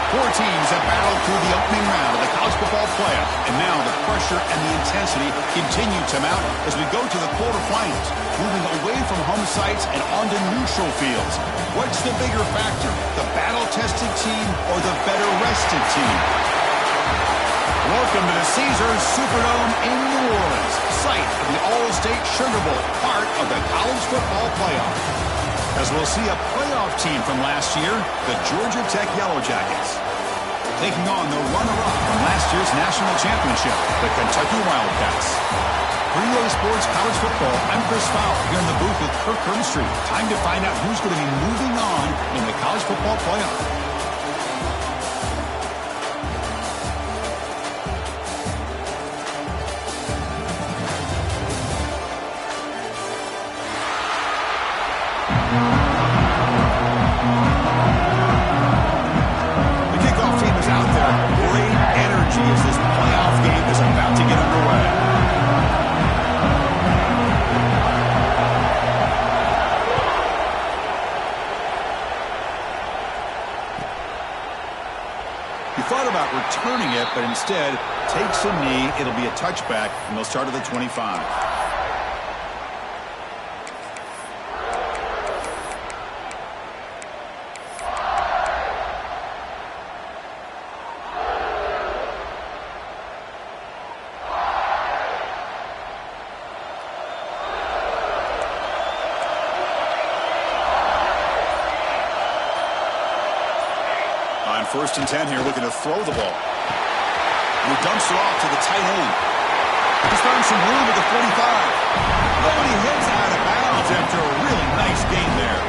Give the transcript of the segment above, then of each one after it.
Four teams have battled through the opening round of the college football playoff, and now the pressure and the intensity continue to mount as we go to the quarterfinals, moving away from home sites and onto neutral fields. What's the bigger factor, the battle-tested team or the better-rested team? Welcome to the Caesars Superdome in New Orleans, site of the All-State Sugar Bowl, part of the college football playoff. As we'll see a playoff team from last year, the Georgia Tech Yellow Jackets, taking on the runner-up from last year's national championship, the Kentucky Wildcats. For EA Sports College Football, I'm Chris Fowler here in the booth with Kirk Herbstreit. Time to find out who's going to be moving on in the college football playoff. As this playoff game is about to get underway. He thought about returning it, but instead takes a knee. It'll be a touchback, and they'll start at the 25. First and 10 here, looking to throw the ball. And he dumps it off to the tight end. He's found some room at the 45. Oh, and he heads out of bounds after a really nice gain there.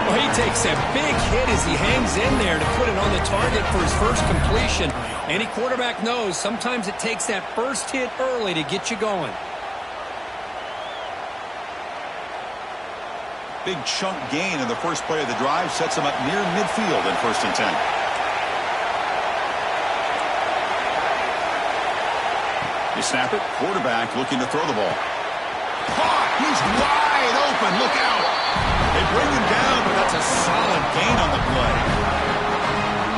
Well, he takes a big hit as he hangs in there to put it on the target for his first completion. Any quarterback knows sometimes it takes that first hit early to get you going. Big chunk gain in the first play of the drive sets him up near midfield in first and 10. You snap it, quarterback looking to throw the ball. Caught! He's wide open, look out! They bring him down, but that's a solid gain on the play.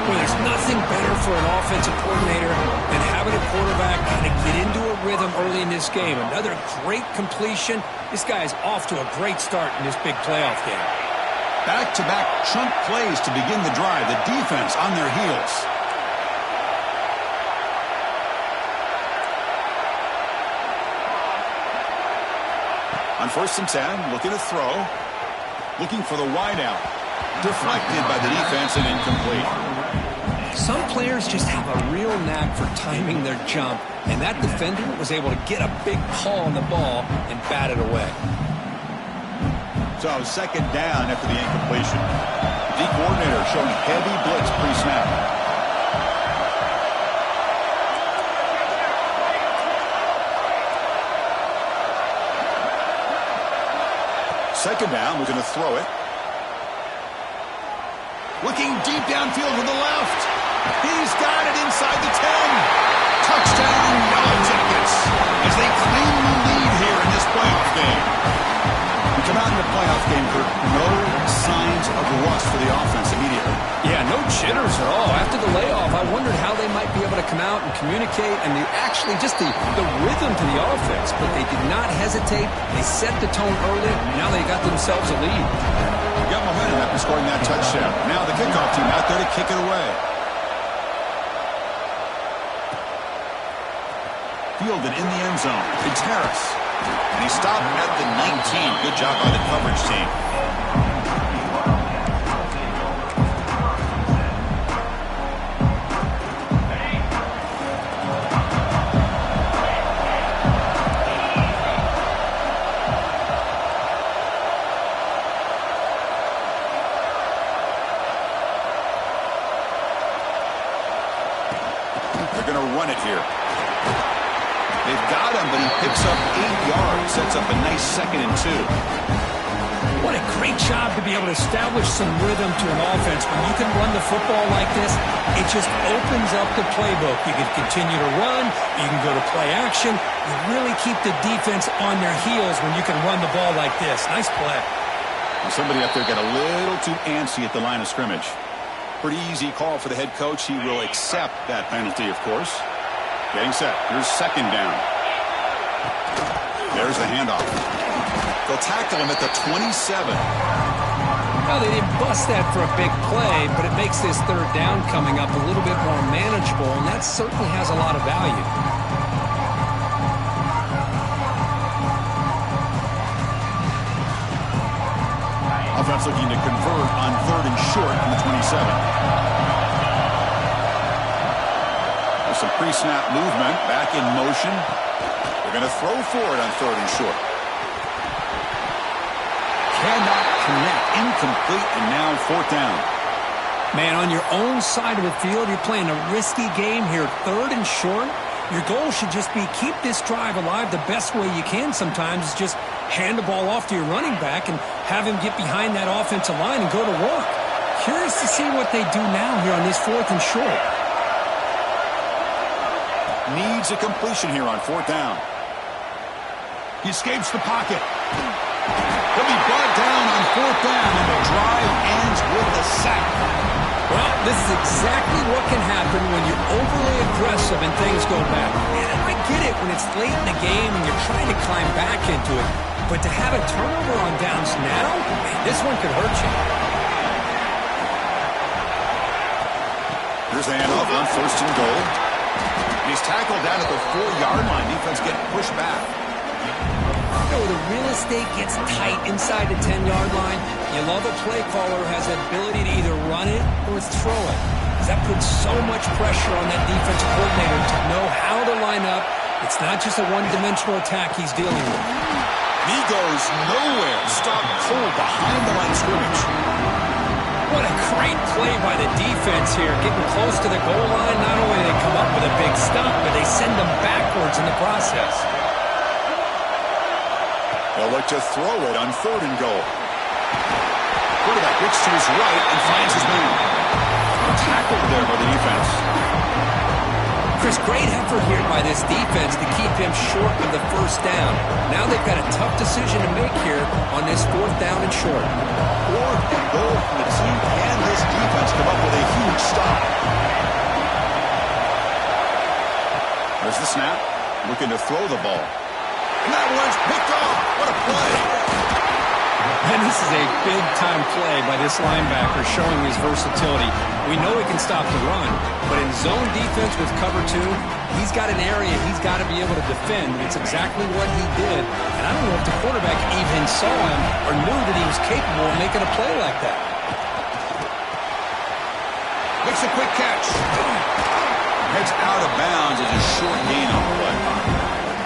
Well, there's nothing better for an offensive coordinator than having a quarterback kind of get into a rhythm early in this game. Another great completion. This guy is off to a great start in this big playoff game. Back-to-back chunk plays to begin the drive. The defense on their heels. On first and 10, looking to throw. Looking for the wideout. Deflected by the defense and incomplete. Some players just have a real knack for timing their jump, and that defender was able to get a big paw on the ball and bat it away. So second down after the incompletion. The coordinator showing heavy blitz pre-snap. Second down, we're going to throw it. Looking deep downfield with the left. He's got it inside the 10. Touchdown, Yellow Jackets, as they claim the lead here in this playoff game. We come out in the playoff game, Kurt. No signs of rust for the offense immediately. Yeah, no jitters at all. After the layoff, I wondered how they might be able to come out and communicate and actually just the rhythm to the offense. But they did not hesitate. They set the tone early. Now they got themselves a lead. Got momentum after scoring that touchdown. Now the kickoff team out there to kick it away. Fielded in the end zone. It's Harris. And he stopped at the 19. Good job by the coverage team. They're going to run it here. They've got him, but he picks up 8 yards. Sets up a nice 2nd and 2. What a great job to be able to establish some rhythm to an offense. When you can run the football like this, it just opens up the playbook. You can continue to run. You can go to play action. You really keep the defense on their heels when you can run the ball like this. Nice play. Somebody up there got a little too antsy at the line of scrimmage. pretty easy call for the head coach. He will accept that penalty, of course. Getting set. Here's second down. There's the handoff. They'll tackle him at the 27. Well, they didn't bust that for a big play, but it makes this third down coming up a little bit more manageable, and that certainly has a lot of value. Offense looking to convert on third and short from the 27. There's some pre-snap movement, back in motion. They're going to throw for it on third and short. Cannot connect, incomplete, and now fourth down. Man, on your own side of the field, you're playing a risky game here, third and short. Your goal should just be keep this drive alive the best way you can sometimes is just hand the ball off to your running back and have him get behind that offensive line and go to work. Curious to see what they do now here on this fourth and short. Needs a completion here on fourth down. He escapes the pocket. He'll be brought down on fourth down, and the drive ends with a sack. Well, this is exactly what can happen when you're overly aggressive and things go bad. And I get it when it's late in the game and you're trying to climb back into it. But to have a turnover on downs now, man, this one could hurt you. Here's the handoff on first and goal. He's tackled down at the 4-yard line. Defense getting pushed back. You know, the real estate gets tight inside the 10-yard line. You love a play caller who has the ability to either run it or throw it. Because that puts so much pressure on that defensive coordinator to know how to line up. It's not just a one-dimensional attack he's dealing with. He goes nowhere. Stopped cold behind the line of scrimmage. What a great play by the defense here. Getting close to the goal line, not only do they come up with a big stop, but they send them backwards in the process. They'll look to throw it on third and goal. Quarterback looks to his right and finds his man. Tackled there by the defense. Chris, great effort here by this defense to keep him short of the first down. Now they've got a tough decision to make here on this fourth down and short. Fourth and goal from the team, and this defense come up with a huge stop. There's the snap. Looking to throw the ball. And that one's picked off. What a play. And this is a big-time play by this linebacker showing his versatility. We know he can stop the run, but in zone defense with cover 2, he's got an area he's got to be able to defend. It's exactly what he did. And I don't know if the quarterback even saw him or knew that he was capable of making a play like that. Makes a quick catch. Heads out of bounds as a short gain on the play.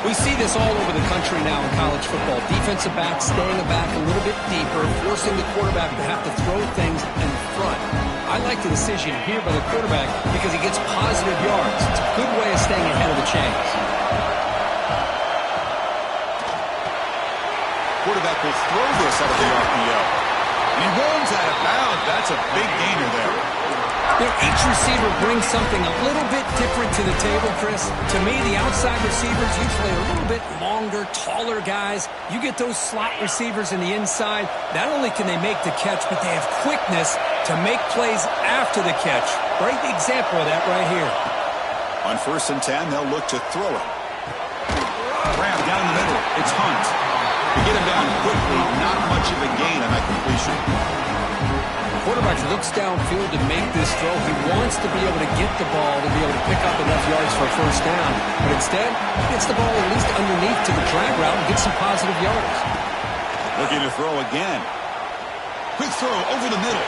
We see this all over the country now in college football. Defensive backs staying back a little bit deeper, forcing the quarterback to have to throw things in front. I like the decision here by the quarterback because he gets positive yards. It's a good way of staying ahead of the chains. Quarterback will throw this out of the RPO. And he runs out of bounds. That's a big gainer there. Each receiver brings something a little bit different to the table, Chris. To me, the outside receivers usually are a little bit longer, taller guys. You get those slot receivers in the inside, not only can they make the catch, but they have quickness to make plays after the catch. Great example of that right here. On first and 10, they'll look to throw it. Grab down the middle. It's Hunt. To get him down quickly, not much of a gain on that completion. Quarterback looks downfield to make this throw. He wants to be able to get the ball to be able to pick up enough yards for a first down. But instead, he gets the ball at least underneath to the drag route and gets some positive yards. Looking to throw again. Quick throw over the middle.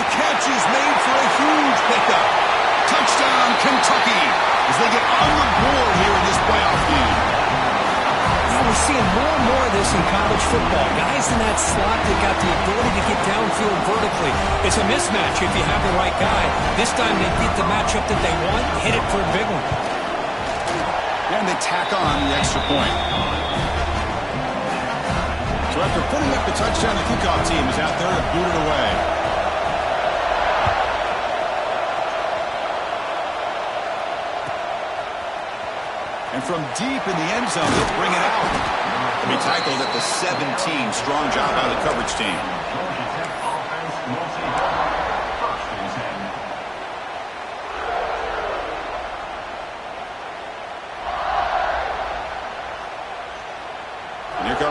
The catch is made for a huge pickup. Touchdown, Kentucky, as they get on the board here in this playoff game. We're seeing more and more of this in college football. Guys in that slot that got the ability to get downfield vertically. It's a mismatch if you have the right guy. This time they get the matchup that they want, hit it for a big one. And they tack on the extra point. So after putting up the touchdown, the kickoff team is out there to boot it away. And from deep in the end zone, they'll bring it out. They'll be tackled at the 17. Strong job by the coverage team.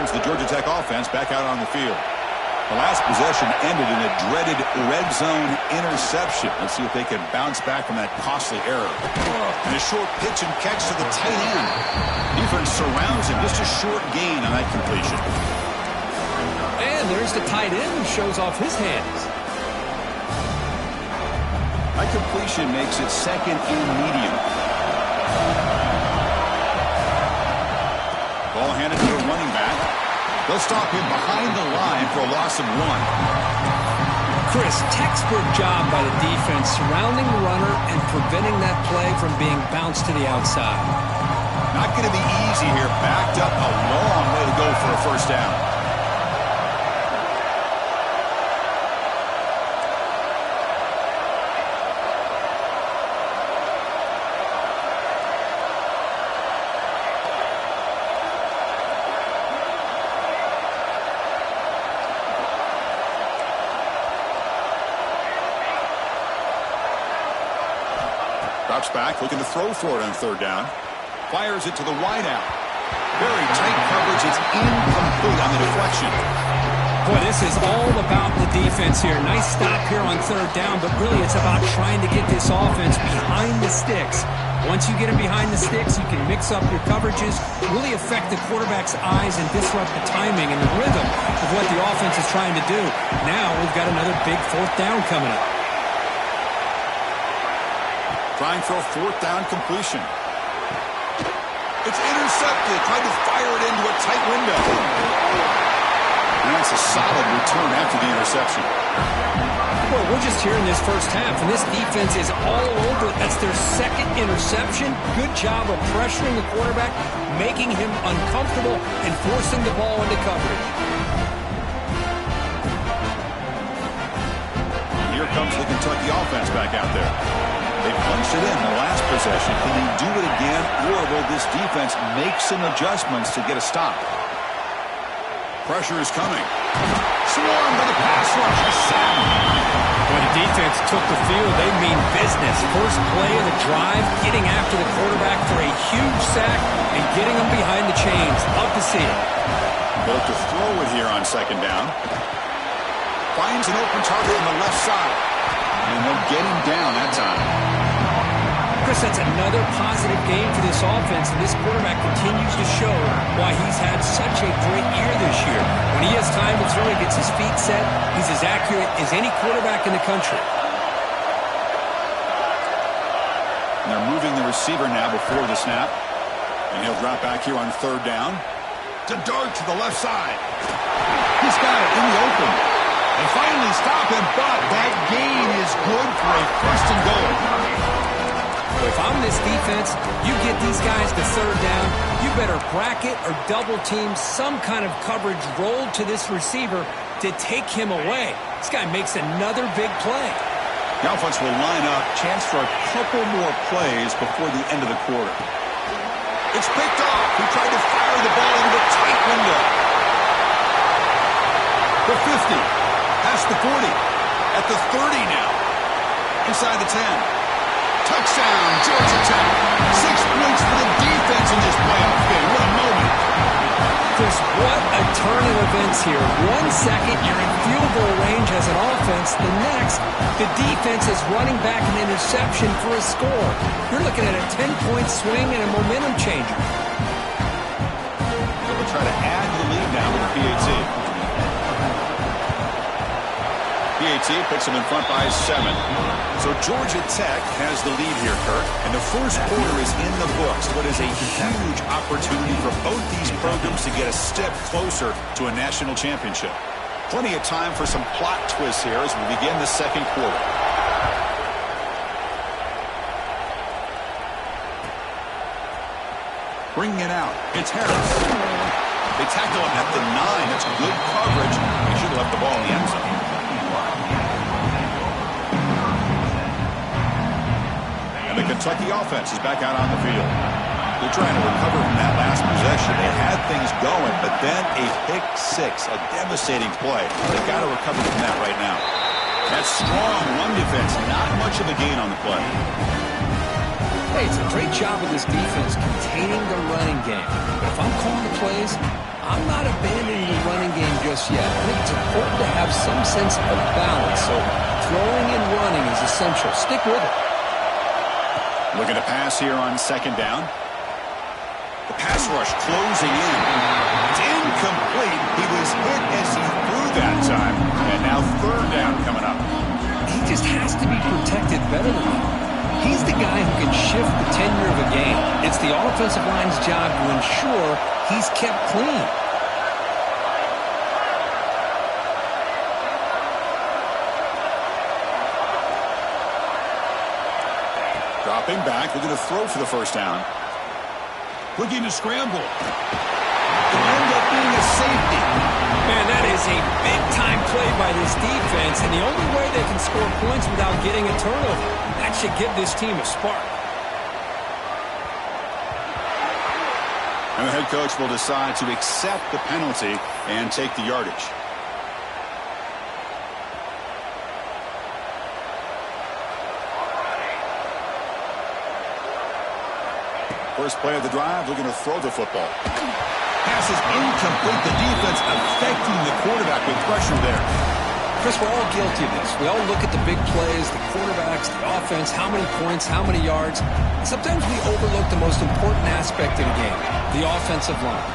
comes the Georgia Tech offense back out on the field. The last possession ended in a dreaded red zone interception. Let's see if they can bounce back from that costly error. And a short pitch and catch to the tight end. Defense surrounds him. Just a short gain on that completion. And there's the tight end who shows off his hands. That completion makes it second and medium. Ball handed to a running back. They'll stop him behind the line for a loss of 1. Chris, textbook job by the defense surrounding the runner and preventing that play from being bounced to the outside. Not going to be easy here. Backed up a long way to go for a first down. Drops back, looking to throw for it on third down. Fires it to the wideout. Very tight coverage. It's incomplete on the deflection. Boy, this is all about the defense here. Nice stop here on third down, but really it's about trying to get this offense behind the sticks. Once you get them behind the sticks, you can mix up your coverages, really affect the quarterback's eyes and disrupt the timing and the rhythm of what the offense is trying to do. Now we've got another big fourth down coming up. Trying for a fourth down completion. It's intercepted. Trying to fire it into a tight window. And that's a solid return after the interception. Well, we're just here in this first half, and this defense is all over. That's their second interception. Good job of pressuring the quarterback, making him uncomfortable, and forcing the ball into coverage. Here comes the Kentucky offense back out there. They punched it in the last possession. Can they do it again, or will this defense make some adjustments to get a stop? Pressure is coming. Swarm with a pass rush. A sack. When the defense took the field, they mean business. First play of the drive, getting after the quarterback for a huge sack and getting him behind the chains. Love to see it. Look to throw it here on second down. Finds an open target on the left side. And they'll get him down that time. Chris, that's another positive game for this offense, and this quarterback continues to show why he's had such a great year this year. When he has time to throw, he gets his feet set. He's as accurate as any quarterback in the country. And they're moving the receiver now before the snap. And he'll drop back here on third down. To dart to the left side. He's got it in the open. They finally stop him, but that gain is good for a first and goal. If I'm this defense, you get these guys to third down, you better bracket or double team some kind of coverage rolled to this receiver to take him away. This guy makes another big play. The offense will line up, chance for a couple more plays before the end of the quarter. It's picked off. He tried to fire the ball into the tight window. The 50. Past the 40, at the 30 now, inside the 10. Touchdown, Georgia Tech. 6 points for the defense in this playoff game. What a moment. Chris, what a turn of events here. 1 second, you're in field goal range as an offense. The next, the defense is running back an interception for a score. You're looking at a 10-point swing and a momentum changer. They'll try to add to the lead now with the PAT. PAT puts them in front by 7. So Georgia Tech has the lead here, Kirk. And the first quarter is in the books. What is a huge opportunity for both these programs to get a step closer to a national championship. Plenty of time for some plot twists here as we begin the second quarter. Bringing it out. It's Harris. They tackle him at the 9. That's good coverage. He should have left the ball in the end zone. And the Kentucky offense is back out on the field. They're trying to recover from that last possession. They had things going, but then a pick 6, a devastating play. They've got to recover from that right now. That strong run defense, not much of a gain on the play. Hey, it's a great job of this defense containing the running game. But if I'm calling the plays, I'm not abandoning the running game just yet. I think it's important to have some sense of balance. So throwing and running is essential. Stick with it. Looking to pass here on second down. The pass rush closing in. It's incomplete. He was hit as he threw that time. And now third down coming up. He just has to be protected better than that. He's the guy who can shift the tenure of a game. It's the offensive line's job to ensure he's kept clean. Dropping back, they're going to throw for the first down. Looking to scramble. It'll end up being a safety. Man, that is a big-time play by this defense, and the only way they can score points without getting a turnover. That should give this team a spark. And the head coach will decide to accept the penalty and take the yardage. First play of the drive, looking to throw the football. Pass is incomplete. The defense affecting the quarterback with pressure there. Chris, we're all guilty of this. We all look at the big plays, the quarterbacks, the offense, how many points, how many yards. And sometimes we overlook the most important aspect of the game, the offensive line.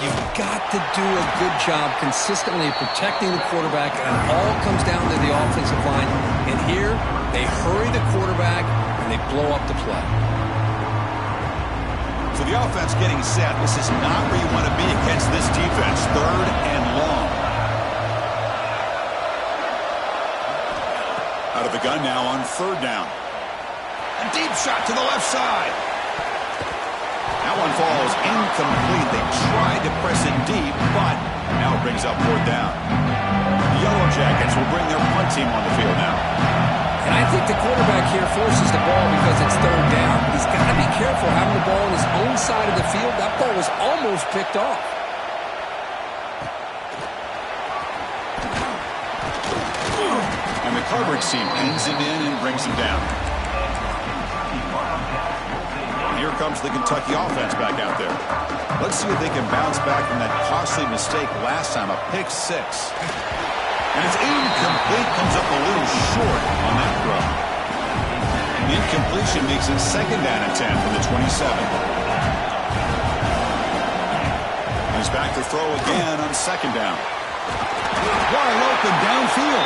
You've got to do a good job consistently protecting the quarterback, and it all comes down to the offensive line. And here, they hurry the quarterback, and they blow up the play. So the offense getting set. This is not where you want to be against this defense. Third and long. Out of the gun now on third down. A deep shot to the left side. That one falls incomplete. They tried to press it deep, but now it brings up fourth down. The Yellow Jackets will bring their punt team on the field now. And I think the quarterback here forces the ball because it's third down. But he's got to be careful having the ball on his own side of the field. That ball was almost picked off. And the coverage team pins him in and brings him down. And here comes the Kentucky offense back out there. Let's see if they can bounce back from that costly mistake last time, a pick six. And it's incomplete, comes up a little short on that throw. The incompletion makes it second down and 10 from the 27. He's back to throw again on second down. Wide open downfield.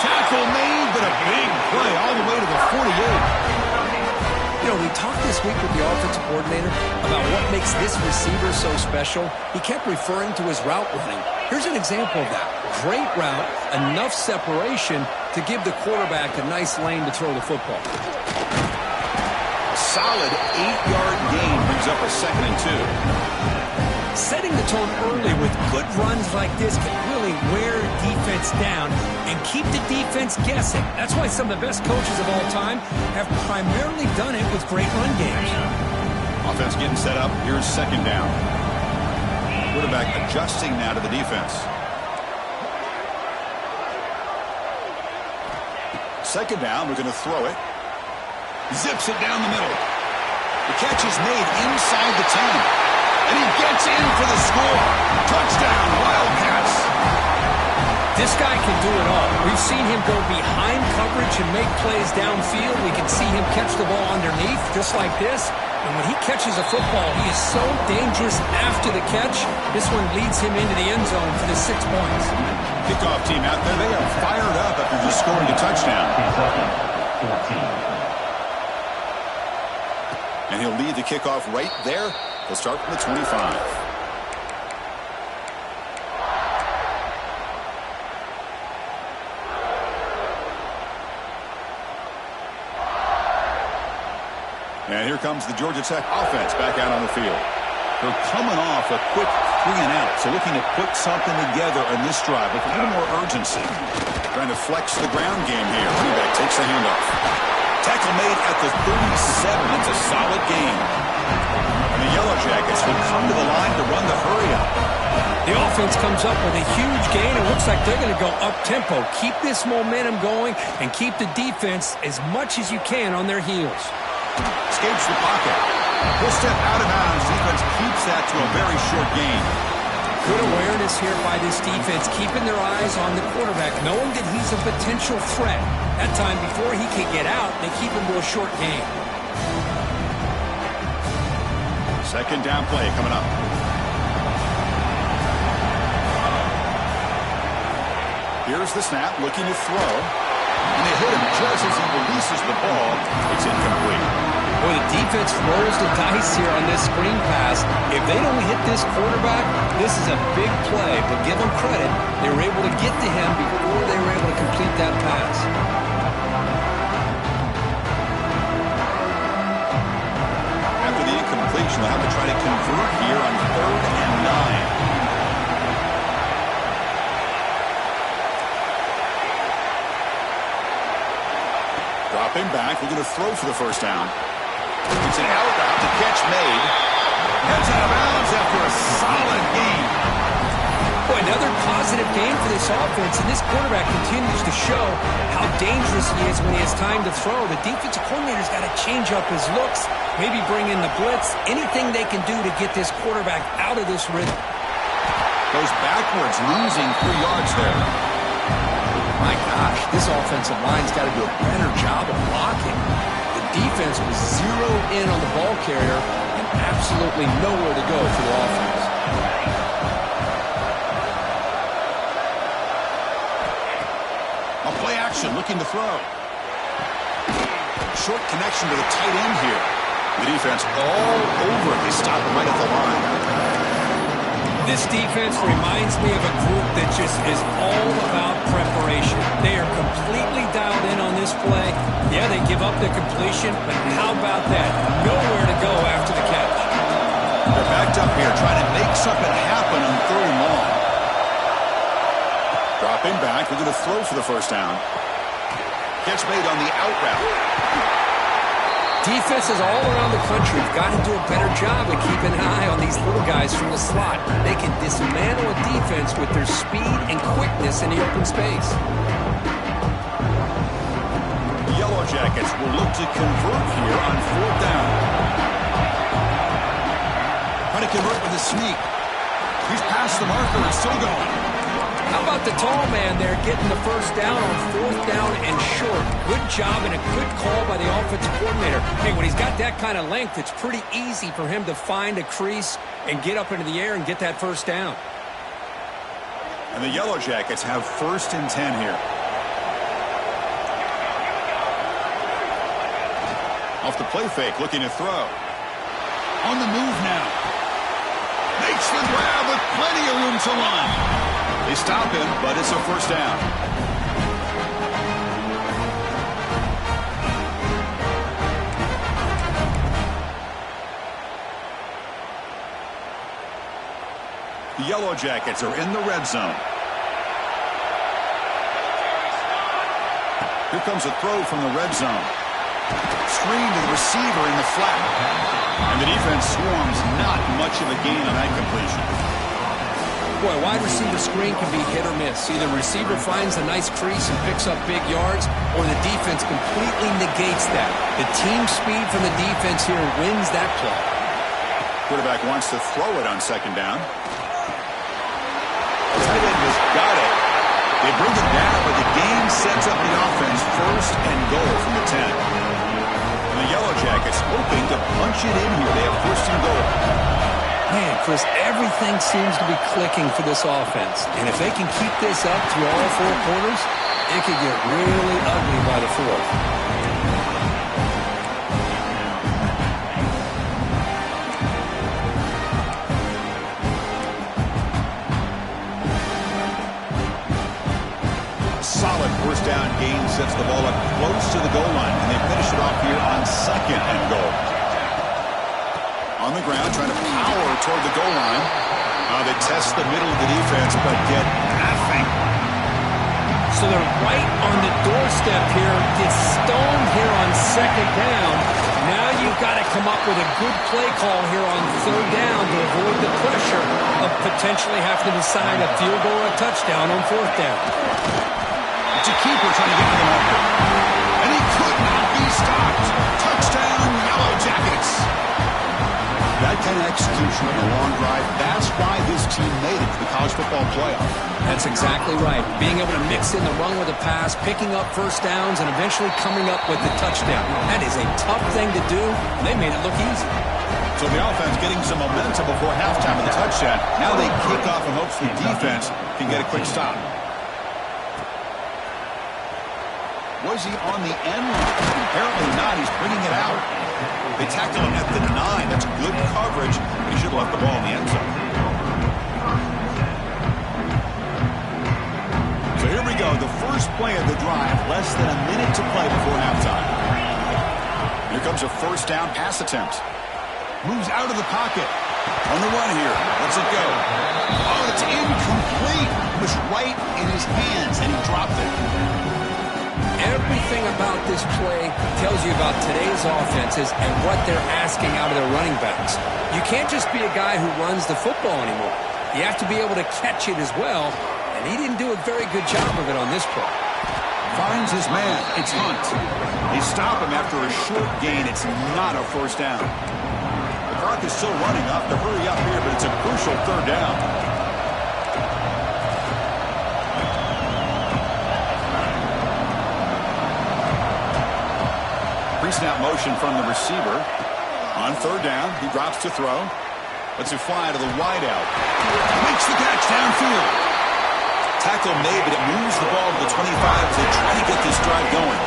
Tackle made, but a big play all the way to the 48. You know, we talked this week with the offensive coordinator about what makes this receiver so special. He kept referring to his route running. Here's an example of that. Great route, enough separation to give the quarterback a nice lane to throw the football. A solid 8-yard gain brings up a second and 2. Setting the tone early with good runs like this can really wear defense down and keep the defense guessing. That's why some of the best coaches of all time have primarily done it with great run games. Offense getting set up. Here's second down. Quarterback adjusting now to the defense. Second down, we're going to throw it. Zips it down the middle. The catch is made inside the 10. And he gets in for the score. Touchdown, Wildcats. This guy can do it all. We've seen him go behind coverage and make plays downfield. We can see him catch the ball underneath, just like this. And when he catches a football, he is so dangerous after the catch. This one leads him into the end zone for the 6 points. Kickoff team out there, they are fired up after just scoring a touchdown. And he'll lead the kickoff right there. They'll start from the 25. And here comes the Georgia Tech offense back out on the field. They're coming off a quick 3 and out, so looking to put something together on this drive with a little more urgency. Trying to flex the ground game here. Running back takes the handoff. Tackle made at the 37. It's a solid game. And the Yellow Jackets will come to the line to run the hurry-up. The offense comes up with a huge gain. It looks like they're going to go up-tempo. Keep this momentum going and keep the defense as much as you can on their heels. Escapes the pocket. He'll step out of bounds. Defense keeps that to a very short gain. Good awareness here by this defense, keeping their eyes on the quarterback, knowing that he's a potential threat. That time, before he can get out, they keep him to a short gain. Second down play coming up. Here's the snap, looking to throw. And they hit him just as he releases the ball. It's incomplete. Boy, the defense rolls the dice here on this screen pass. If they don't hit this quarterback, this is a big play. But give them credit, they were able to get to him before they were able to complete that pass. After the incompletion, they'll have to try to convert here on 3rd and 9. Dropping back, we're going to throw for the first down. It's an out route, the catch made. Heads out of bounds after a solid gain. Boy, another positive game for this offense, and this quarterback continues to show how dangerous he is when he has time to throw. The defensive coordinator's got to change up his looks, maybe bring in the blitz, anything they can do to get this quarterback out of this rhythm. Goes backwards, losing 3 yards there. My gosh, this offensive line's got to do a better job of blocking. The defense was zeroed in on the ball carrier and absolutely nowhere to go for the offense. A play action, looking to throw. Short connection to the tight end here. The defense all over it. They stop right at the line. This defense reminds me of a group that just is all about preparation. They are completely dialed in on this play. Yeah, they give up the completion, but how about that? Nowhere to go after the catch. They're backed up here, trying to make something happen on 3rd and long. Dropping back, we're going to throw for the first down. Catch made on the out route. Defenses all around the country have got to do a better job of keeping an eye on these little guys from the slot. They can dismantle a defense with their speed and quickness in the open space. The Yellow Jackets will look to convert here on 4th down. Trying to convert with a sneak. He's past the marker and still going. How about the tall man there getting the first down on 4th down and short? Good job and a good call by the offensive coordinator. Hey, when he's got that kind of length, it's pretty easy for him to find a crease and get up into the air and get that first down. And the Yellow Jackets have 1st and 10 here. Off the play fake, looking to throw. On the move now. Makes the grab with plenty of room to run. They stop him, but it's a first down. The Yellow Jackets are in the red zone. Here comes a throw from the red zone. Screen to the receiver in the flat. And the defense swarms, not much of a gain on that completion. Boy, wide receiver screen can be hit or miss. Either the receiver finds a nice crease and picks up big yards, or the defense completely negates that. The team speed from the defense here wins that play. Quarterback wants to throw it on 2nd down. Tight end has got it. They bring it down, but the game sets up the offense 1st and goal from the 10. And the Yellow Jackets hoping to punch it in here. They have 1st and goal. Man, Chris, everything seems to be clicking for this offense. And if they can keep this up through all 4 quarters, it could get really ugly by the 4th. A solid 1st down gain sets the ball up close to the goal line, and they finish it off here on 2nd and goal. On the ground, trying to power toward the goal line. They test the middle of the defense, but get nothing. So they're right on the doorstep here. Get stoned here on 2nd down. Now you've got to come up with a good play call here on 3rd down to avoid the pressure of potentially having to decide a field goal or a touchdown on 4th down. It's a keeper trying to get to the marker. And he could not be stopped. Touchdown, kind of execution on the long drive. That's why this team made it to the college football playoff. That's exactly right. Being able to mix in the run with a pass, picking up first downs, and eventually coming up with the touchdown. That is a tough thing to do, and they made it look easy. So the offense getting some momentum before halftime with the touchdown. Now they kick off in hopes the defense can get a quick stop. Was he on the end line? Apparently not. He's bringing it out. They tackle him at the 9. That's good coverage. He should have left the ball in the end zone. So here we go. The first play of the drive. Less than a minute to play before halftime. Here comes a first down pass attempt. Moves out of the pocket. On the run here. Lets it go. Oh, it's incomplete. It was right in his hands, and he dropped it. Everything about this play tells you about today's offenses and what they're asking out of their running backs. You can't just be a guy who runs the football anymore. You have to be able to catch it as well, and he didn't do a very good job of it on this play. Finds his man. It's Hunt. They stop him after a short gain. It's not a first down. The clock is still running. Up to hurry up here, but it's a crucial third down. Pre-snap motion from the receiver. On third down, he drops to throw. Lets it fly to the wideout. Makes the catch downfield. Tackle made, but it moves the ball to the 25 as they try to get this drive going.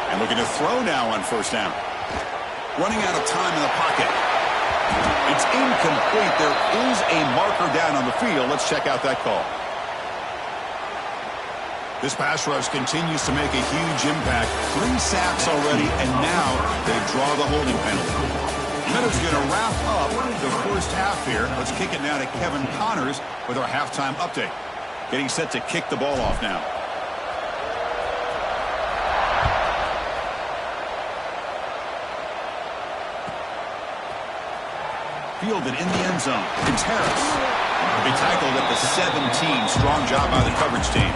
And looking to throw now on first down. Running out of time in the pocket. It's incomplete. There is a marker down on the field. Let's check out that call. This pass rush continues to make a huge impact. 3 sacks already, and now they draw the holding penalty. Miller's going to wrap up the first half here. Let's kick it now to Kevin Connors with our halftime update. Getting set to kick the ball off now. Fielded in the end zone. It's Harris. They tackled at the 17. Strong job by the coverage team.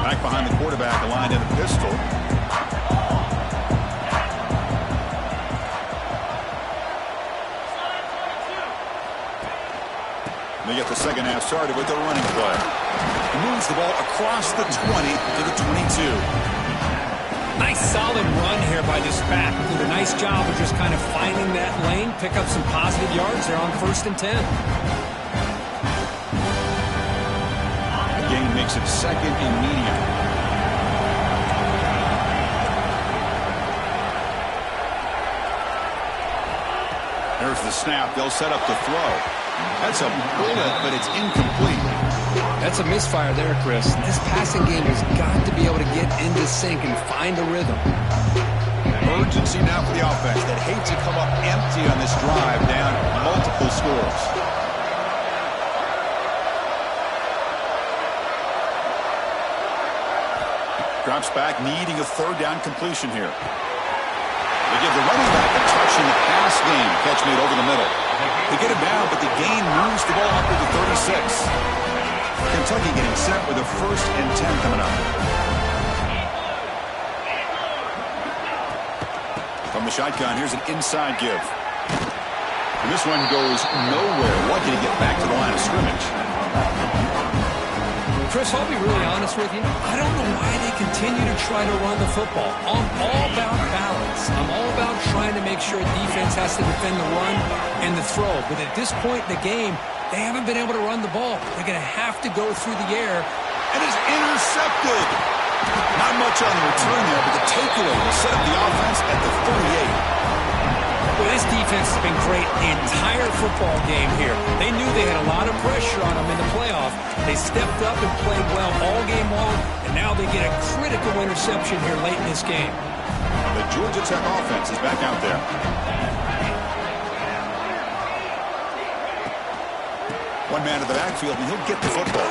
Back behind the quarterback, aligned in a pistol. They get the second half started with the running play. He moves the ball across the 20 to the 22. Nice solid run here by this back. Did a nice job of just kind of finding that lane, pick up some positive yards there on 1st and 10. The gain makes it 2nd and medium. There's the snap. They'll set up the throw. That's a bullet, but it's incomplete. That's a misfire there, Chris. This passing game has got to be able to get into sync and find a rhythm. Urgency now for the offense that hate to come up empty on this drive, down multiple scores. Drops back, needing a third down completion here. They give the running back a touch in the pass game. Catch made over the middle. They get it down, but the gain moves the ball up to the 36. Kentucky getting set with a 1st and 10 coming up. From the shotgun, here's an inside give. And this one goes nowhere. Lucky to get back to the line of scrimmage. Chris, I'll be really honest with you. I don't know why they continue to try to run the football. I'm all about balance. I'm all about trying to make sure defense has to defend the run and the throw. But at this point in the game, they haven't been able to run the ball. They're going to have to go through the air. And it's intercepted. Not much on the return there, but the takeaway will set up the offense at the 38. Well, this defense has been great the entire football game here. They knew they had a lot of pressure on them in the playoff. They stepped up and played well all game long, and now they get a critical interception here late in this game. The Georgia Tech offense is back out there. One man to the backfield, and he'll get the football.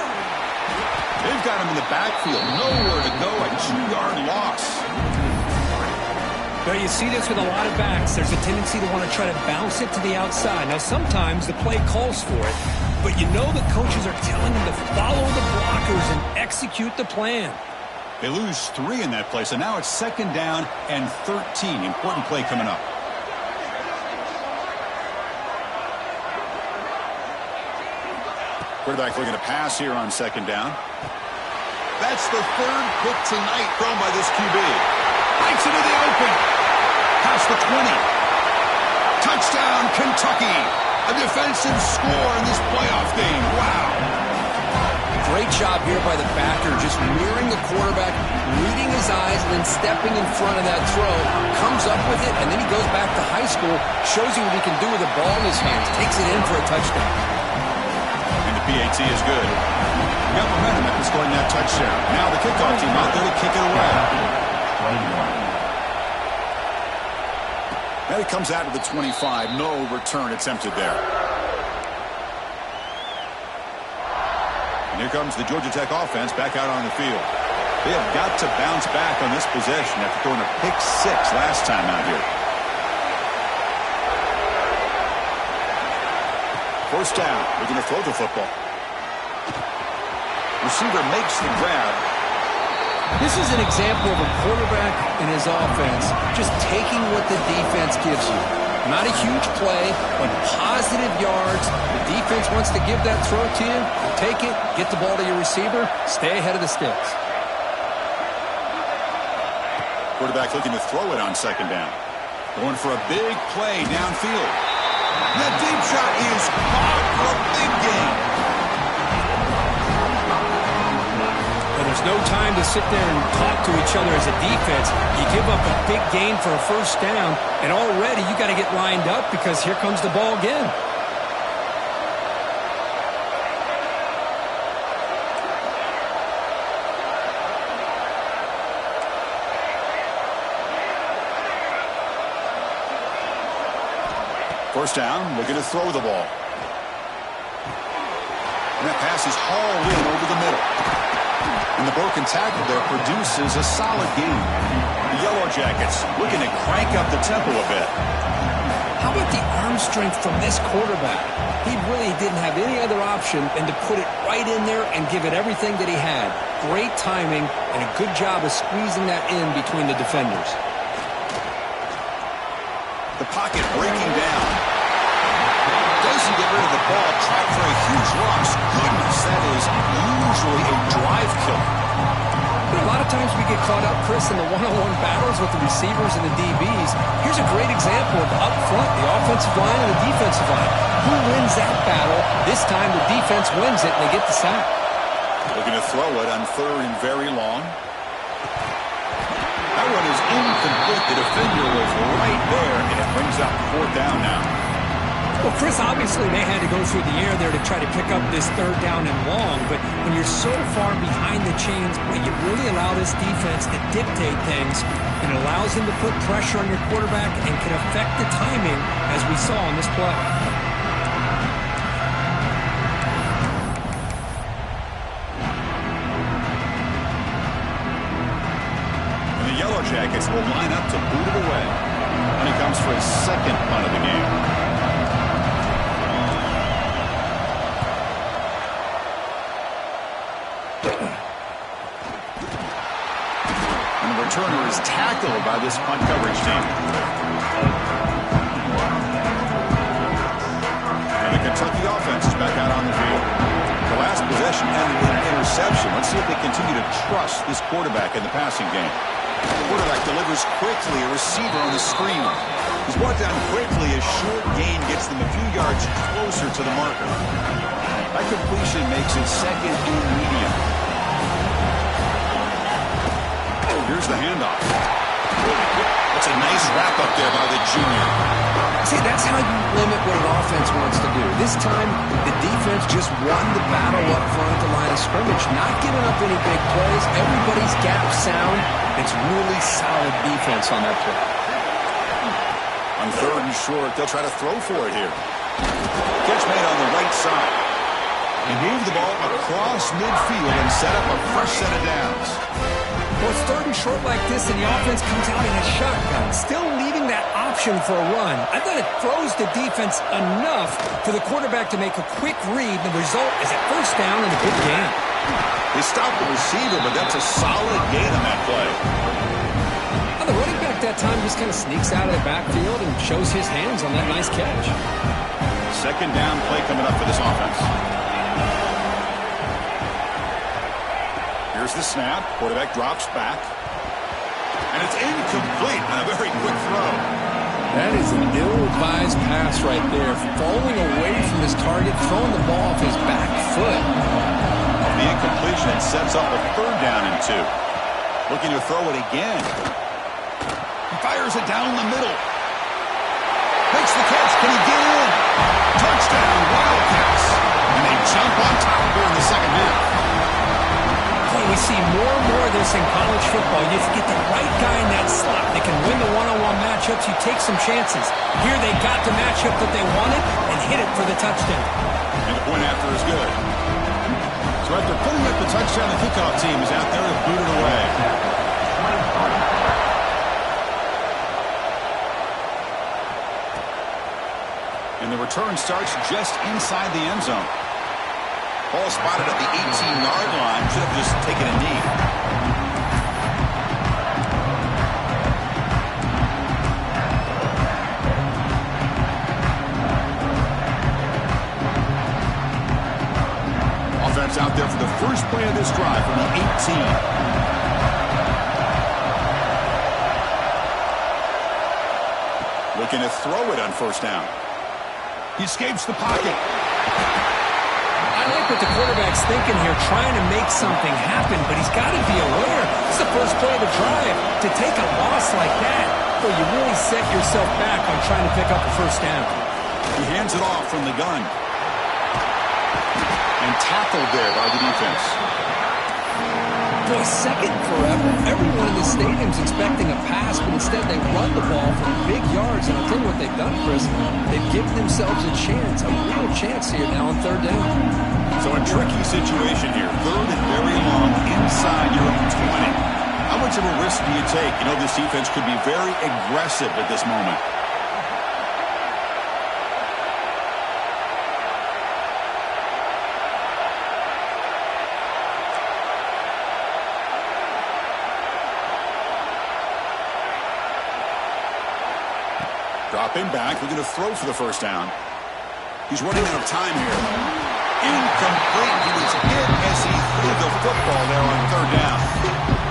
They've got him in the backfield. Nowhere to go. A 2-yard loss. Well, you see this with a lot of backs. There's a tendency to want to try to bounce it to the outside. Now, sometimes the play calls for it, but you know the coaches are telling them to follow the blockers and execute the plan. They lose 3 in that play, so now it's 2nd down and 13. Important play coming up. Quarterback looking to pass here on 2nd down. That's the 3rd pick tonight thrown by this QB. Bites into the open. Past the 20. Touchdown, Kentucky. A defensive score in this playoff game. Wow. Great job here by the backer, just mirroring the quarterback, reading his eyes, and then stepping in front of that throw. Comes up with it, and then he goes back to high school, shows you what he can do with the ball in his hands. Takes it in for a touchdown. And the PAT is good. We got momentum after scoring that touchdown. Now the kickoff team out there to kick it away. Now he comes out of the 25. No return attempted there. And here comes the Georgia Tech offense back out on the field. They have got to bounce back on this possession after throwing a pick 6 last time out here. 1st down. We're going to throw the football. Receiver makes the grab. This is an example of a quarterback and his offense just taking what the defense gives you. Not a huge play, but positive yards. The defense wants to give that throw to you. Take it, get the ball to your receiver, stay ahead of the sticks. Quarterback looking to throw it on 2nd down. Going for a big play downfield. That deep shot is caught for a big gain. There's no time to sit there and talk to each other as a defense. You give up a big gain for a 1st down, and already you got to get lined up because here comes the ball again. First down, looking to throw the ball. And that pass is hauled in over the middle. And the broken tackle there produces a solid gain. The Yellow Jackets looking to crank up the tempo a bit. How about the arm strength from this quarterback? He really didn't have any other option than to put it right in there and give it everything that he had. Great timing and a good job of squeezing that in between the defenders. The pocket breaking down. Doesn't get rid of the ball, trapped for a huge loss. Goodness, that is usually a drive killer. But a lot of times we get caught up, Chris, in the one-on-one battles with the receivers and the DBs. Here's a great example of up front, the offensive line and the defensive line. Who wins that battle? This time the defense wins it and they get the sack. Looking to throw it on 3rd and very long. That one is incomplete. The defender was right there, and it brings up 4th down now. Well, Chris, obviously they had to go through the air there to try to pick up this 3rd down and long, but when you're so far behind the chains, you really allow this defense to dictate things, and it allows them to put pressure on your quarterback and can affect the timing, as we saw on this play. And the Yellow Jackets will line up to boot it away. And he comes for his 2nd punt of the game. Returner is tackled by this punt coverage team. And the Kentucky offense is back out on the field. The last possession ended with an interception. Let's see if they continue to trust this quarterback in the passing game. The quarterback delivers quickly, a receiver on the screen. He's brought down quickly. A short gain gets them a few yards closer to the marker. That completion makes it 2nd and medium. Here's the handoff. That's a nice wrap-up there by the junior. See, that's how you limit what an offense wants to do. This time, the defense just won the battle up front at the line of scrimmage, not giving up any big plays. Everybody's gap sound. It's really solid defense on that play. On 3rd and short, they'll try to throw for it here. Catch made on the right side. He moved the ball across midfield and set up a fresh set of downs. Well, it's third and short like this, and the offense comes out in a shotgun, still leaving that option for a run. I thought it throws the defense enough for the quarterback to make a quick read. The result is a first down and a good gain. They stopped the receiver, but that's a solid gain on that play. The running back that time just kind of sneaks out of the backfield and shows his hands on that nice catch. Second down play coming up for this offense. Here's the snap. Quarterback drops back. And it's incomplete on a very quick throw. That is an ill-advised pass right there. Falling away from his target, throwing the ball off his back foot. The incompletion sets up a third down and 2. Looking to throw it again. He fires it down the middle. Makes the catch. Can he get in? Touchdown, Wildcats. And they jump on top here in the second half. Boy, we see more and more of this in college football. You get the right guy in that slot. They can win the one-on-one matchups. You take some chances. Here they got the matchup that they wanted and hit it for the touchdown. And the point after is good. So after putting up the touchdown, the kickoff team is out there to boot it away. And the return starts just inside the end zone. Ball spotted at the 18-yard line. Should have just taken a knee. Offense out there for the first play of this drive from the 18. Looking to throw it on first down. He escapes the pocket. I like what the quarterback's thinking here, trying to make something happen, but he's got to be aware. It's the first play of the drive. To take a loss like that, well, you really set yourself back on trying to pick up a first down. He hands it off from the gun. And tackled there by the defense. Boy, second forever. Everyone in the stadium's expecting a pass, but instead they run the ball from big yards. And I'll tell you what they've done, Chris. They've given themselves a chance, a real chance here now on third down. So a tricky situation here. Third and very long inside your own 20. How much of a risk do you take? You know, this defense could be very aggressive at this moment. Dropping back, looking to throw for the first down. He's running out of time here. Incomplete. He was hit as he threw the football there on third down.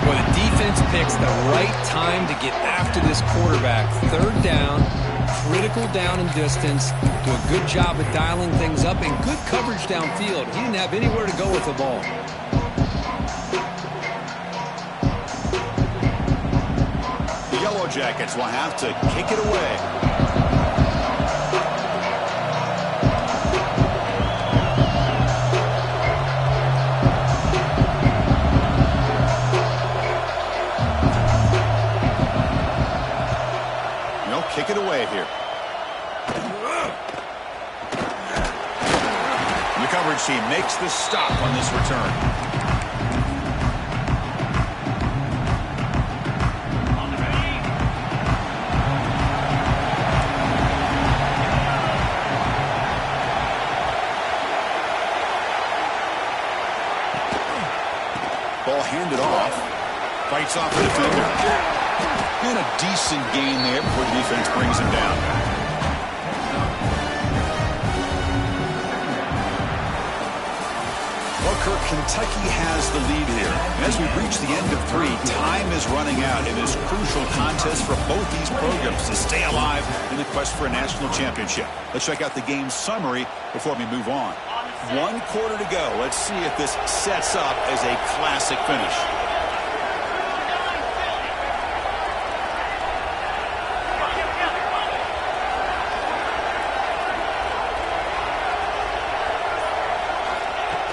Well, the defense picks the right time to get after this quarterback. Third down, critical down and distance. Do a good job of dialing things up and good coverage downfield. He didn't have anywhere to go with the ball. The Yellow Jackets will have to kick it away. Kick it away here. The coverage team makes the stop on this return. Ball handed off. Fights off the defender. And a decent gain there before the defense brings him down. Well, Kirk, Kentucky has the lead here. And as we reach the end of 3, time is running out in this crucial contest for both these programs to stay alive in the quest for a national championship. Let's check out the game summary before we move on. 1 quarter to go. Let's see if this sets up as a classic finish.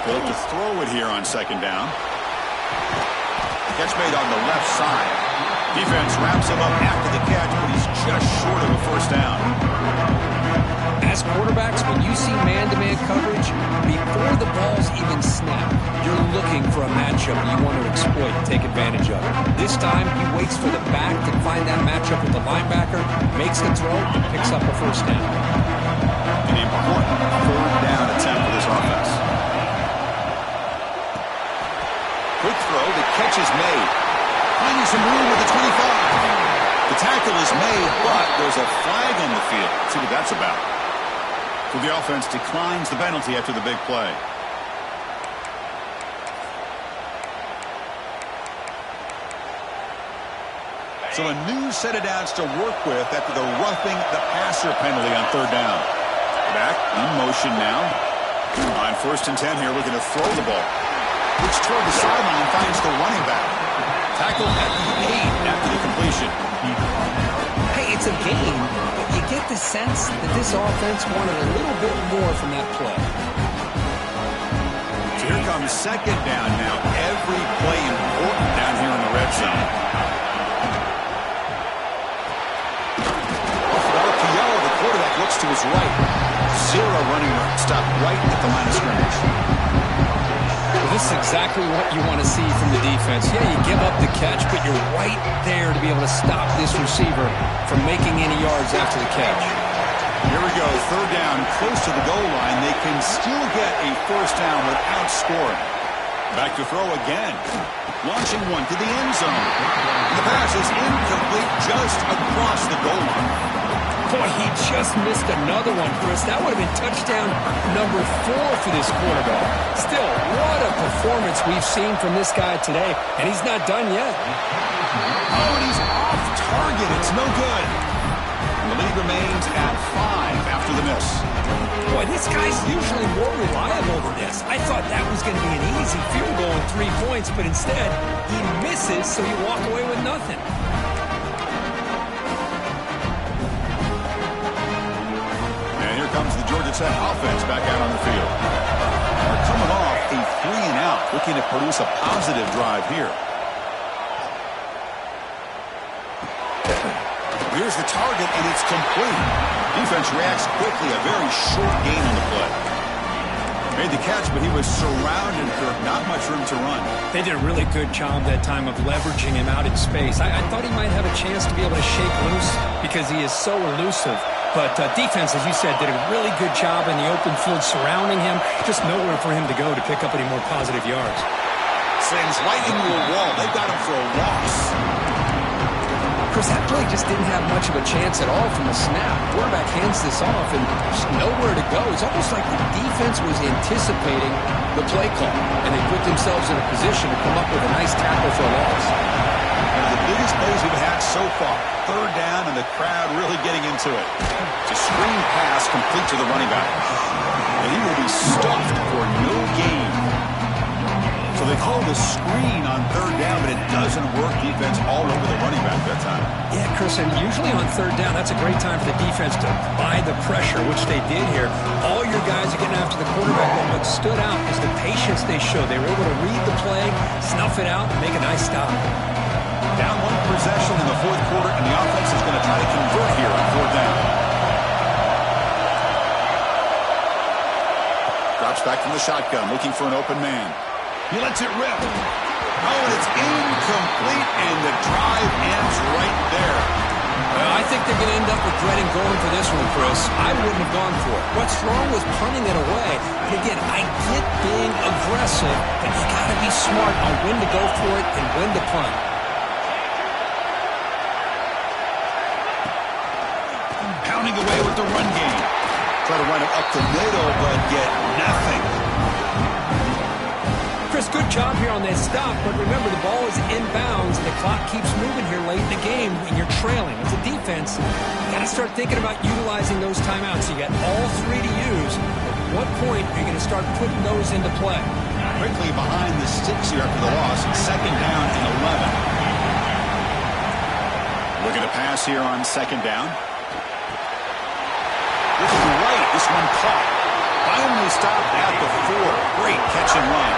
They'll look to throw it here on second down. Catch made on the left side. Defense wraps him up after the catch, but he's just short of a first down. As quarterbacks, when you see man-to-man coverage, before the ball's even snapped, you're looking for a matchup you want to exploit. exploit and take advantage of it. This time, he waits for the back to find that matchup with the linebacker, makes the throw, and picks up a first down. An important third down attempt for this offense. Quick throw, the catch is made. Finding some room with the 25. The tackle is made, but there's a flag on the field. Let's see what that's about. So the offense declines the penalty after the big play. So a new set of downs to work with after the roughing the passer penalty on third down. Back in motion now. On 1st and 10 here, looking to throw the ball. Looks toward the sideline, finds the running back. Tackle at the 8 after the completion. Hey, it's a game, but you get the sense that this offense wanted a little bit more from that play. So here comes 2nd down now. Every play important down here in the red zone. Off the RPO, the quarterback looks to his right. Zero running room. Stop right at the line of scrimmage. Well, this is exactly what you want to see from the defense. Yeah, you give up the catch, but you're right there to be able to stop this receiver from making any yards after the catch. Here we go, 3rd down, close to the goal line. They can still get a first down without scoring. Back to throw again. Launching one to the end zone. The pass is incomplete just across the goal line. Boy, he just missed another one, Chris. That would have been touchdown number 4 for this quarterback. Still, what a performance we've seen from this guy today, and he's not done yet. Oh, and he's off target. It's no good. And the lead remains at 5 after the miss. Boy, this guy's usually more reliable than this. I thought that was going to be an easy field goal and 3 points, but instead, he misses, so you walk away with nothing. Comes the Georgia Tech offense back out on the field. They're coming off a 3-and-out, looking to produce a positive drive here. Here's the target, and it's complete. Defense reacts quickly, a very short gain on the play. Made the catch, but he was surrounded for not much room to run. They did a really good job that time of leveraging him out in space. I thought he might have a chance to be able to shake loose because he is so elusive. But defense, as you said, did a really good job in the open field surrounding him. Just nowhere for him to go to pick up any more positive yards. Sends right into a wall. They've got him for a loss. Chris, that play just didn't have much of a chance at all from the snap. Quarterback hands this off and just nowhere to go. It's almost like the defense was anticipating the play call, and they put themselves in a position to come up with a nice tackle for a loss. One of the biggest plays we've had so far. 3rd down, and the crowd really getting into it. It's a screen pass complete to the running back. And he will be stuffed for no gain. So they call the screen on 3rd down, but it doesn't work. Defense all over the running back that time. Yeah, Chris, and usually on 3rd down, that's a great time for the defense to buy the pressure, which they did here. All your guys are getting after the quarterback, but what stood out is the patience they showed. They were able to read the play, snuff it out, and make a nice stop. Down 1 possession in the 4th quarter, and the offense is going to try to convert here on 4th down. Drops back from the shotgun, looking for an open man. He lets it rip. Oh, and it's incomplete, and the drive ends right there. Well, I think they're going to end up regretting going for this one, Chris. I wouldn't have gone for it. What's wrong with punting it away? And again, I get being aggressive, but you got to be smart on when to go for it and when to punt. Pounding away with the run game. Try to run it up the middle, but get nothing. Chris, good job here on that stop, but remember, the ball is inbounds, and the clock keeps moving here late in the game when you're trailing. As a defense, you got to start thinking about utilizing those timeouts. You got all 3 to use. At what point are you going to start putting those into play? Quickly behind the sticks here after the loss. 2nd down and 11. Looking to pass here on 2nd down. Looking right, this one caught. Finally stopped at the 4. Great catch and run.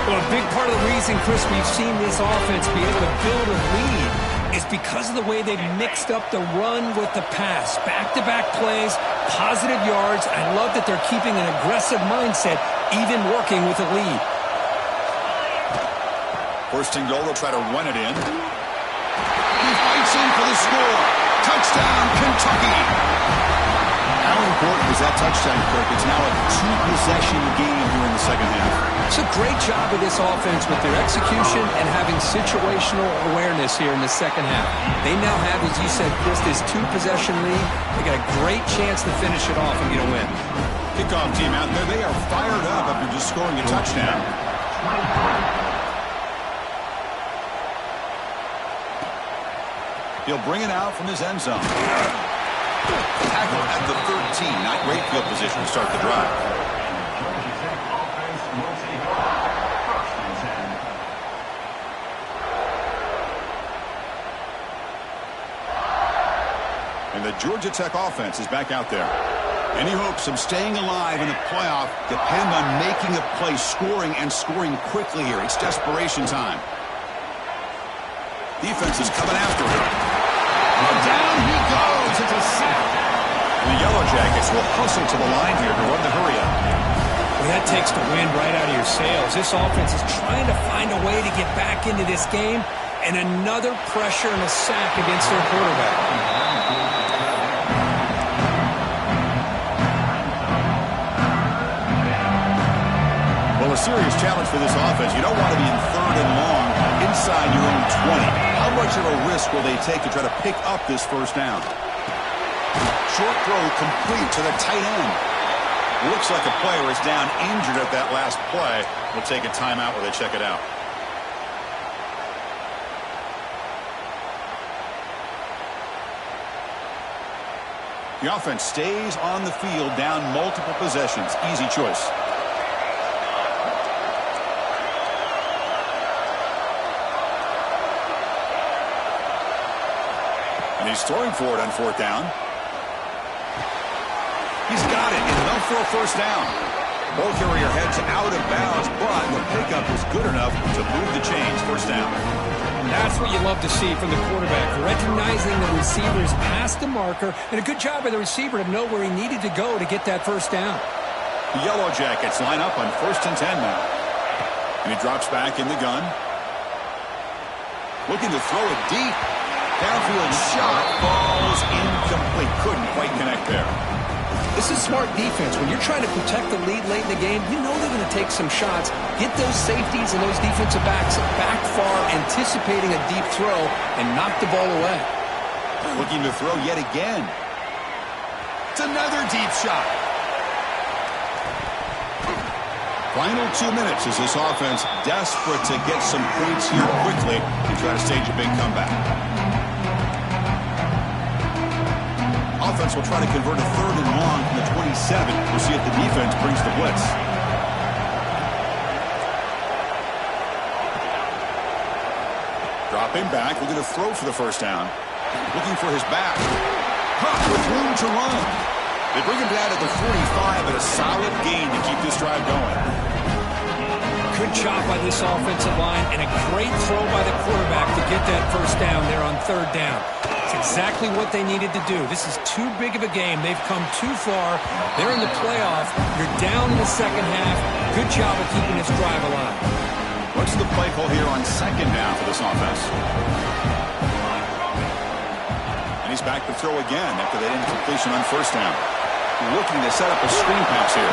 Well, a big part of the reason, Chris, we've seen this offense be able to build a lead is because of the way they've mixed up the run with the pass. Back-to-back plays, positive yards. I love that they're keeping an aggressive mindset, even working with a lead. First and goal, they'll try to run it in. He fights in for the score. Touchdown, Kentucky. How important is that touchdown, Kirk? It's now a two-possession game here in the second half. It's a great job of this offense with their execution and having situational awareness here in the second half. They now have, as you said, Chris, this two-possession lead. They got a great chance to finish it off and get a win. Kickoff team out there. They are fired up after just scoring a touchdown. He'll bring it out from his end zone. Tackle at the 13. Not great field position to start the drive. And the Georgia Tech offense is back out there. Any hopes of staying alive in the playoff depend on making a play, scoring, and scoring quickly here. It's desperation time. Defense is coming after him. Down he goes. It's a sack. The Yellow Jackets will hustle to the line here to run the hurry-up. Well, that takes the wind right out of your sails. This offense is trying to find a way to get back into this game, and another pressure and a sack against their quarterback. Well, a serious challenge for this offense. You don't want to be in third and long inside your own 20. How much of a risk will they take to try to pick up this first down? Short throw complete to the tight end. Looks like a player is down injured at that last play. We'll take a timeout while they check it out. The offense stays on the field down multiple possessions. Easy choice. And he's throwing for it on fourth down. He's got it, enough for a first down. Ball carrier heads out of bounds, but the pickup is good enough to move the chains. First down. And that's what you love to see from the quarterback, recognizing the receiver's past the marker, and a good job by the receiver to know where he needed to go to get that first down. The Yellow Jackets line up on 1st and 10 now. And he drops back in the gun. Looking to throw it deep. Downfield shot falls incomplete. Couldn't quite connect there. This is smart defense. When you're trying to protect the lead late in the game, you know they're going to take some shots, get those safeties and those defensive backs back far, anticipating a deep throw, and knock the ball away. Looking to throw yet again. It's another deep shot. Final 2 minutes as this offense desperate to get some points here quickly and try to stage a big comeback. Offense will try to convert a third and long from the 27. We'll see if the defense brings the blitz. Dropping back, looking to throw for the first down. Looking for his back. With room to run. They bring him down at the 45, but a solid gain to keep this drive going. Good job by this offensive line, and a great throw by the quarterback to get that first down there on third down. It's exactly what they needed to do. This is too big of a game. They've come too far. They're in the playoff. You're down in the second half. Good job of keeping this drive alive. What's the play call here on second down for this offense? And he's back to throw again after that incompletion on first down. Looking to set up a screen pass here.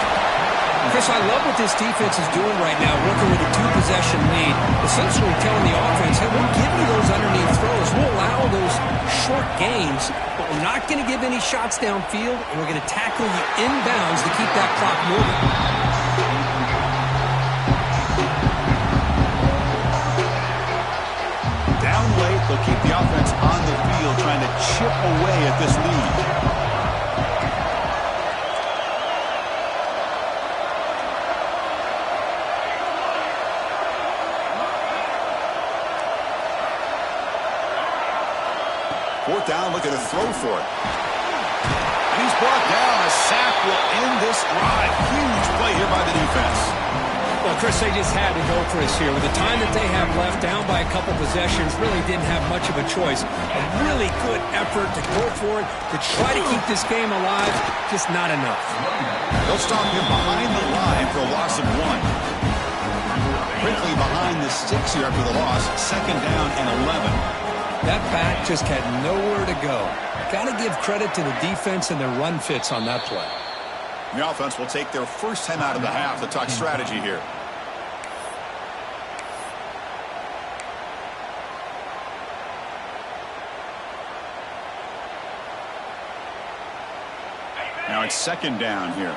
Chris, I love what this defense is doing right now, working with a two-possession lead, essentially telling the offense, hey, we'll give you those underneath throws. We'll allow those short gains, but we're not going to give any shots downfield, and we're going to tackle you inbounds to keep that clock moving. Down late, they'll keep the offense on the field, trying to chip away at this lead. Fourth down, looking to throw for it. And he's brought down. A sack will end this drive. Huge play here by the defense. Well, Chris, they just had to go for us here. With the time that they have left, down by a couple possessions, really didn't have much of a choice. A really good effort to go for it, to try to keep this game alive, just not enough. They'll stop him behind the line for a loss of 1. quickly behind the sticks here after the loss. 2nd down and 11. That back just had nowhere to go. Got to give credit to the defense and their run fits on that play. The offense will take their first time out of the half to talk strategy here. Now it's 2nd down here.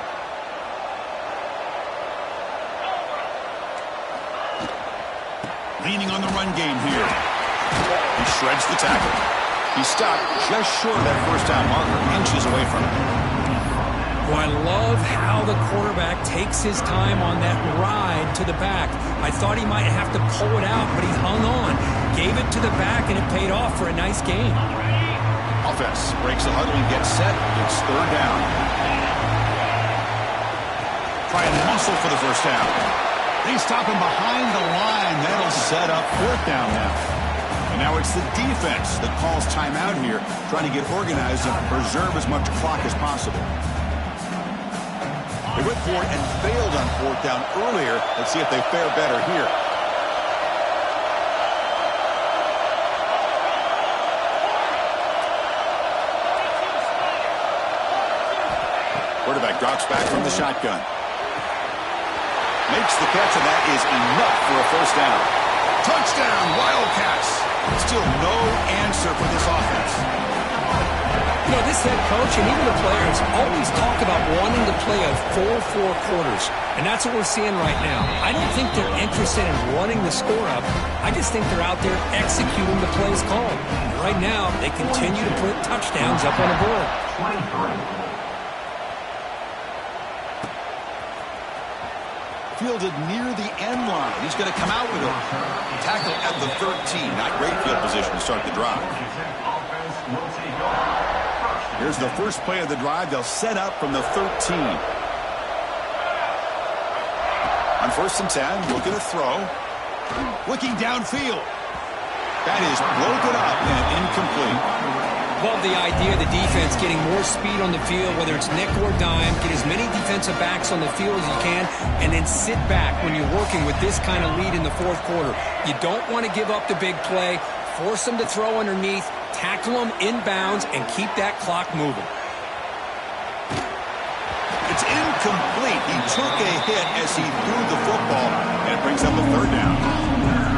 Leaning on the run game here. He shreds the tackle. He stopped just short of that first down marker, inches away from it. Well, I love how the quarterback takes his time on that ride to the back. I thought he might have to pull it out, but he hung on. Gave it to the back, and it paid off for a nice gain. Offense breaks the huddle and gets set. It's 3rd down. Try and muscle for the first down. They stop him behind the line. That'll set up 4th down now. And now it's the defense that calls timeout here, trying to get organized and preserve as much clock as possible. They went for it and failed on 4th down earlier. Let's see if they fare better here. Quarterback drops back from the shotgun. Makes the catch, and that is enough for a first down. Touchdown, Wildcats. Still no answer for this offense. You know, this head coach and even the players always talk about wanting to play a full 4 quarters, and that's what we're seeing right now. I don't think they're interested in running the score up. I just think they're out there executing the plays called. And right now, they continue to put touchdowns up on the board. 23. Fielded near the end line. He's going to come out with a tackle at the 13. Not great field position to start the drive. Here's the first play of the drive. They'll set up from the 13. On 1st and 10, looking to throw. Looking downfield. That is broken up and incomplete. Love the idea of the defense getting more speed on the field, whether it's nickel or dime. Get as many defensive backs on the field as you can, and then sit back when you're working with this kind of lead in the 4th quarter. You don't want to give up the big play. Force them to throw underneath, tackle them inbounds, and keep that clock moving. It's incomplete. He took a hit as he threw the football, and it brings up a 3rd down.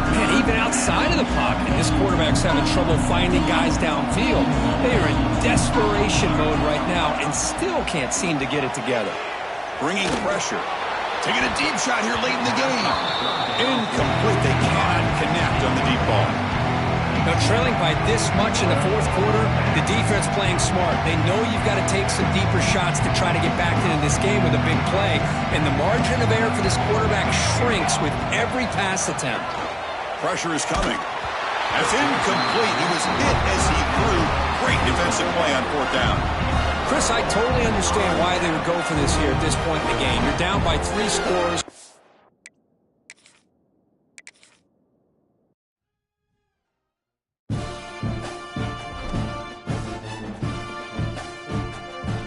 Man, even outside of the pocket, this quarterback's having trouble finding guys downfield. They are in desperation mode right now and still can't seem to get it together. Bringing pressure. Taking a deep shot here late in the game. Incomplete. They cannot connect on the deep ball. Now, trailing by this much in the 4th quarter, the defense playing smart. They know you've got to take some deeper shots to try to get back into this game with a big play. And the margin of error for this quarterback shrinks with every pass attempt. Pressure is coming. That's incomplete. He was hit as he threw. Great defensive play on 4th down. Chris, I totally understand why they would go for this here at this point in the game. You're down by 3 scores.